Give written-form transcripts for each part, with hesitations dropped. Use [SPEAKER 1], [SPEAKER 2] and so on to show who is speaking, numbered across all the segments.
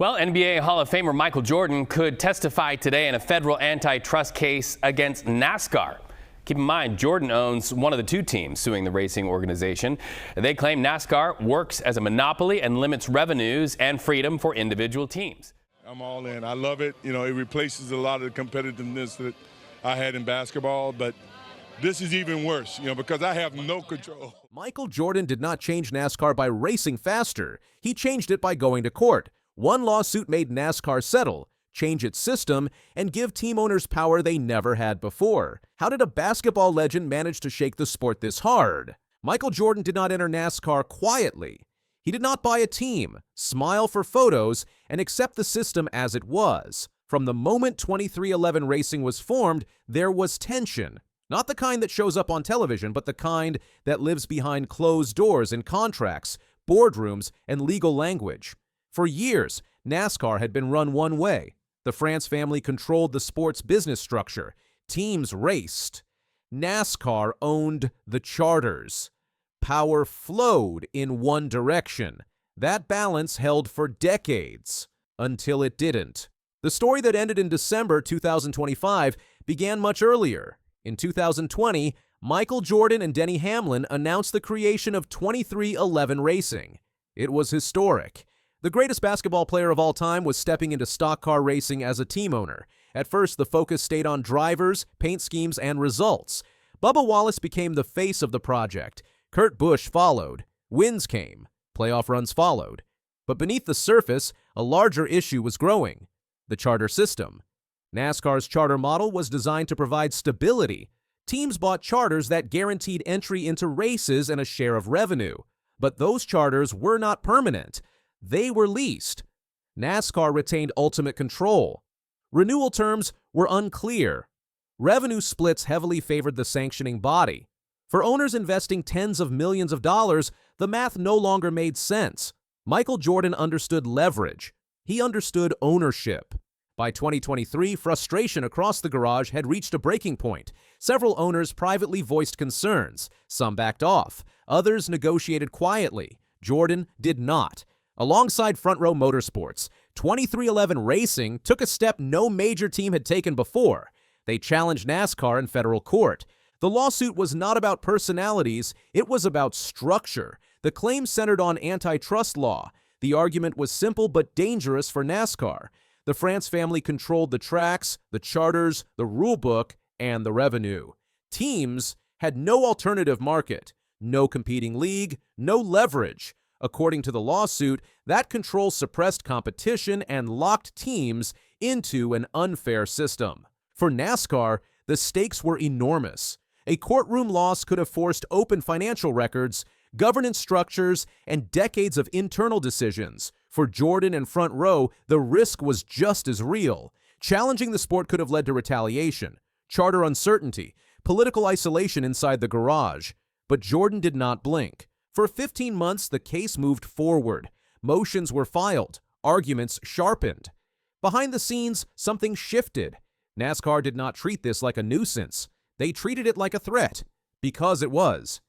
[SPEAKER 1] Well, NBA Hall of Famer Michael Jordan could testify today in a federal antitrust case against NASCAR. Keep in mind, Jordan owns one of the two teams suing the racing organization. They claim NASCAR works as a monopoly and limits revenues and freedom for individual teams.
[SPEAKER 2] I'm all in. I love it. You know, it replaces a lot of the competitiveness that I had in basketball, but this is even worse, because I have no control.
[SPEAKER 3] Michael Jordan did not change NASCAR by racing faster. He changed it by going to court. One lawsuit made NASCAR settle, change its system, and give team owners power they never had before. How did a basketball legend manage to shake the sport this hard? Michael Jordan did not enter NASCAR quietly. He did not buy a team, smile for photos, and accept the system as it was. From the moment 23XI Racing was formed, there was tension. Not the kind that shows up on television, but the kind that lives behind closed doors in contracts, boardrooms, and legal language. For years, NASCAR had been run one way. The France family controlled the sport's business structure. Teams raced. NASCAR owned the charters. Power flowed in one direction. That balance held for decades, until it didn't. The story that ended in December 2025 began much earlier. In 2020, Michael Jordan and Denny Hamlin announced the creation of 23XI Racing. It was historic. The greatest basketball player of all time was stepping into stock car racing as a team owner. At first, the focus stayed on drivers, paint schemes, and results. Bubba Wallace became the face of the project. Kurt Busch followed. Wins came. Playoff runs followed. But beneath the surface, a larger issue was growing: the charter system. NASCAR's charter model was designed to provide stability. Teams bought charters that guaranteed entry into races and a share of revenue. But those charters were not permanent. They were leased. NASCAR retained ultimate control. Renewal terms were unclear. Revenue splits heavily favored the sanctioning body. For owners investing tens of millions of dollars, the math no longer made sense. Michael Jordan understood leverage. He understood ownership. By 2023, frustration across the garage had reached a breaking point. Several owners privately voiced concerns. Some backed off. Others negotiated quietly. Jordan did not. Alongside Front Row Motorsports, 23XI Racing took a step no major team had taken before. They challenged NASCAR in federal court. The lawsuit was not about personalities, it was about structure. The claim centered on antitrust law. The argument was simple but dangerous for NASCAR. The France family controlled the tracks, the charters, the rulebook, and the revenue. Teams had no alternative market, no competing league, no leverage. According to the lawsuit, that control suppressed competition and locked teams into an unfair system. For NASCAR, the stakes were enormous. A courtroom loss could have forced open financial records, governance structures, and decades of internal decisions. For Jordan and Front Row, the risk was just as real. Challenging the sport could have led to retaliation, charter uncertainty, political isolation inside the garage. But Jordan did not blink. For 15 months, the case moved forward. Motions were filed, arguments sharpened. Behind the scenes, something shifted. NASCAR did not treat this like a nuisance. They treated it like a threat, because it was.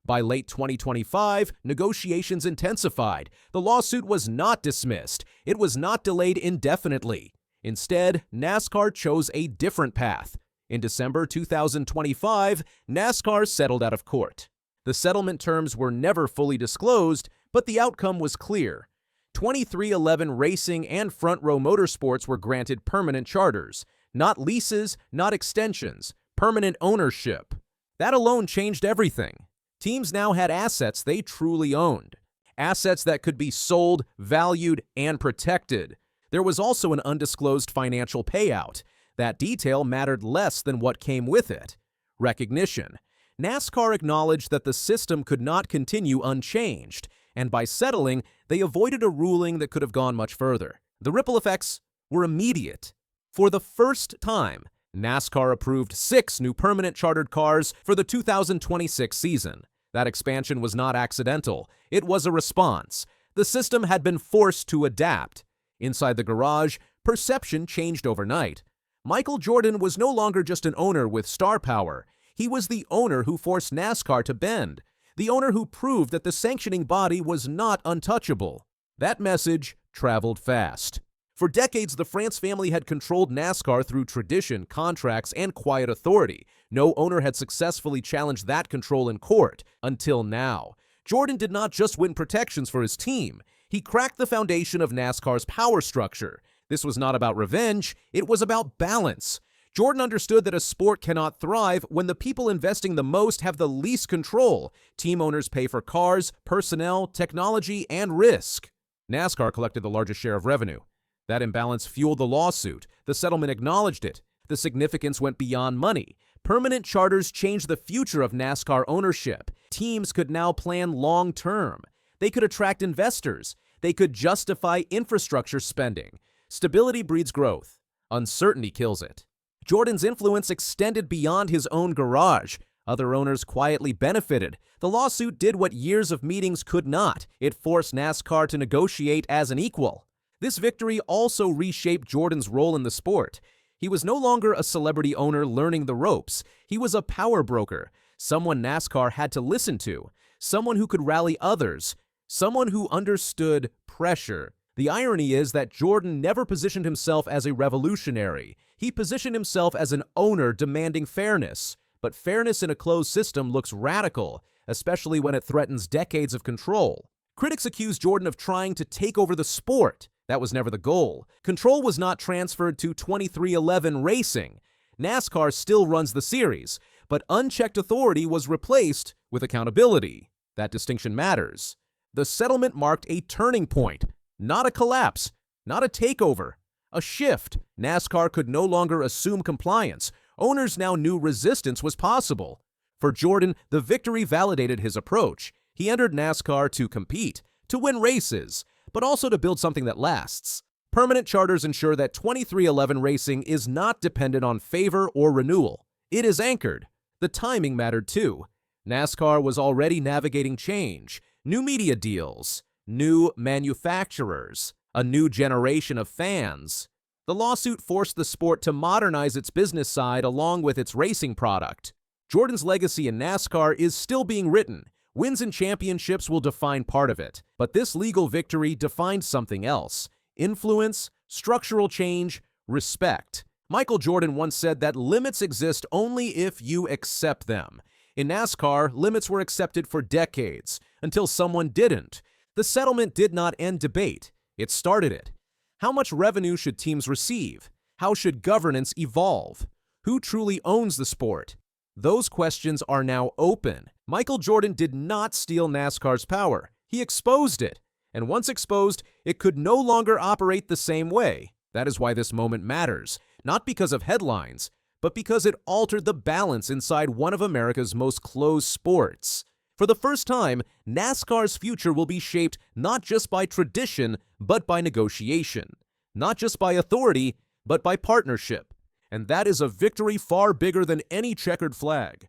[SPEAKER 3] By late 2025, negotiations intensified. The lawsuit was not dismissed. It was not delayed indefinitely. Instead, NASCAR chose a different path. In December 2025, NASCAR settled out of court. The settlement terms were never fully disclosed, but the outcome was clear. 23XI Racing and Front Row Motorsports were granted permanent charters. Not leases, not extensions, permanent ownership. That alone changed everything. Teams now had assets they truly owned. Assets that could be sold, valued, and protected. There was also an undisclosed financial payout. That detail mattered less than what came with it: recognition. NASCAR acknowledged that the system could not continue unchanged, and by settling, they avoided a ruling that could have gone much further. The ripple effects were immediate. For the first time, NASCAR approved 6 new permanent chartered cars for the 2026 season. That expansion was not accidental. It was a response. The system had been forced to adapt. Inside the garage, perception changed overnight. Michael Jordan was no longer just an owner with star power. He was the owner who forced NASCAR to bend, the owner who proved that the sanctioning body was not untouchable. That message traveled fast. For decades, the France family had controlled NASCAR through tradition, contracts, and quiet authority. No owner had successfully challenged that control in court, until now. Jordan did not just win protections for his team. He cracked the foundation of NASCAR's power structure. This was not about revenge, it was about balance. Jordan understood that a sport cannot thrive when the people investing the most have the least control. Team owners pay for cars, personnel, technology, and risk. NASCAR collected the largest share of revenue. That imbalance fueled the lawsuit. The settlement acknowledged it. The significance went beyond money. Permanent charters changed the future of NASCAR ownership. Teams could now plan long-term. They could attract investors. They could justify infrastructure spending. Stability breeds growth. Uncertainty kills it. Jordan's influence extended beyond his own garage. Other owners quietly benefited. The lawsuit did what years of meetings could not. It forced NASCAR to negotiate as an equal. This victory also reshaped Jordan's role in the sport. He was no longer a celebrity owner learning the ropes. He was a power broker, someone NASCAR had to listen to, someone who could rally others, someone who understood pressure. The irony is that Jordan never positioned himself as a revolutionary. He positioned himself as an owner demanding fairness. But fairness in a closed system looks radical, especially when it threatens decades of control. Critics accuse Jordan of trying to take over the sport. That was never the goal. Control was not transferred to 23XI Racing. NASCAR still runs the series, but unchecked authority was replaced with accountability. That distinction matters. The settlement marked a turning point, not a collapse, not a takeover, a shift. NASCAR could no longer assume compliance. Owners now knew resistance was possible. For Jordan, the victory validated his approach. He entered NASCAR to compete, to win races, but also to build something that lasts. Permanent charters ensure that 23XI Racing is not dependent on favor or renewal. It is anchored. The timing mattered too. NASCAR was already navigating change, new media deals, new manufacturers, a new generation of fans. The lawsuit forced the sport to modernize its business side along with its racing product. Jordan's legacy in NASCAR is still being written. Wins and championships will define part of it, but this legal victory defined something else: influence, structural change, respect. Michael Jordan once said that limits exist only if you accept them. In NASCAR, limits were accepted for decades, until someone didn't. The settlement did not end debate. It started it. How much revenue should teams receive? How should governance evolve? Who truly owns the sport? Those questions are now open. Michael Jordan did not steal NASCAR's power. He exposed it. And once exposed, it could no longer operate the same way. That is why this moment matters, not because of headlines, but because it altered the balance inside one of America's most closed sports. For the first time, NASCAR's future will be shaped not just by tradition, but by negotiation. Not just by authority, but by partnership. And that is a victory far bigger than any checkered flag.